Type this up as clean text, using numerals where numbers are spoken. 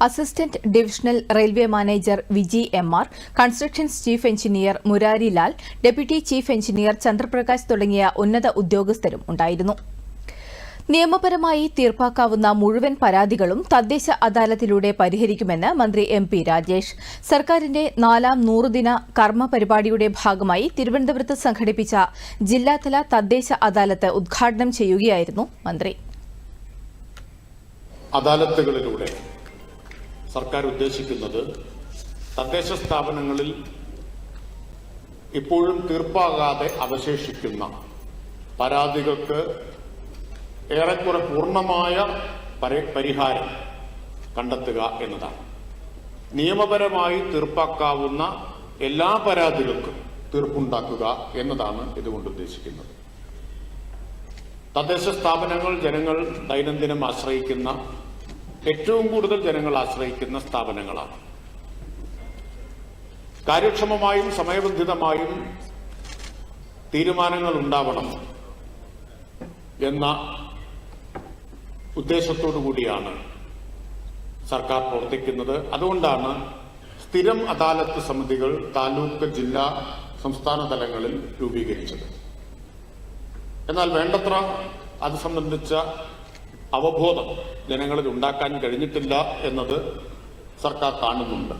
Assistant divisional railway manager Viji എം.ആർ., constructions chief engineer Murari Lal, deputy chief engineer Chandraprakash തുടങ്ങിയ ഉന്നത ഉദ്യോഗസ്ഥരും ഉണ്ടായിരുന്നു. നിയമപരമായി തീർപ്പാക്കാവുന്ന മുഴുവൻ പരാതികളും തദ്ദേശ അദാലത്തിലൂടെ പരിഹരിക്കുമെന്ന് മന്ത്രി എം.പി. രാജേഷ്. സർക്കാരിന്റെ 4ാം 100 ദിന കർമ്മ പരിപാടിയുടെ ഭാഗമായി തിരുവനന്തപുരത്ത് സംഘടിപ്പിച്ച ജില്ലാതല തദ്ദേശ അദാലത്ത് ഉദ്ഘാടനം ചെയ്യുകയായിരുന്നു മന്ത്രി. അദാലത്തുകളിലൂടെ സർക്കാർ ഉദ്ദേശിക്കുന്നത് തദ്ദേശ സ്ഥാപനങ്ങളിൽ ഇപ്പോഴും തീർപ്പാകാതെ അവശേഷിക്കുന്ന പരാതികൾക്ക് ഏറെക്കുറെ പൂർണ്ണമായ പരിഹാരം കണ്ടെത്തുക എന്നതാണ്. നിയമപരമായി തീർപ്പാക്കാവുന്ന എല്ലാ പരാതികൾക്കും തീർപ്പുണ്ടാക്കുക എന്നതാണ് ഇതുകൊണ്ട് ഉദ്ദേശിക്കുന്നത്. തദ്ദേശ സ്ഥാപനങ്ങൾ ജനങ്ങൾ ദൈനംദിനം ആശ്രയിക്കുന്ന, ഏറ്റവും കൂടുതൽ ജനങ്ങൾ ആശ്രയിക്കുന്ന സ്ഥാപനങ്ങളാണ്. കാര്യക്ഷമമായും സമയബന്ധിതമായും തീരുമാനങ്ങൾ ഉണ്ടാവണം എന്ന ഉദ്ദേശത്തോടു കൂടിയാണ് സർക്കാർ പ്രവർത്തിക്കുന്നത്. അതുകൊണ്ടാണ് സ്ഥിരം അദാലത്ത് സമിതികൾ താലൂക്ക്, ജില്ലാ, സംസ്ഥാന തലങ്ങളിൽ രൂപീകരിച്ചത്. എന്നാൽ വേണ്ടത്ര അത് സംബന്ധിച്ച അവബോധം ജനങ്ങളിൽ ഉണ്ടാക്കാൻ കഴിഞ്ഞിട്ടില്ല എന്നത് സർക്കാർ കാണുന്നുണ്ട്.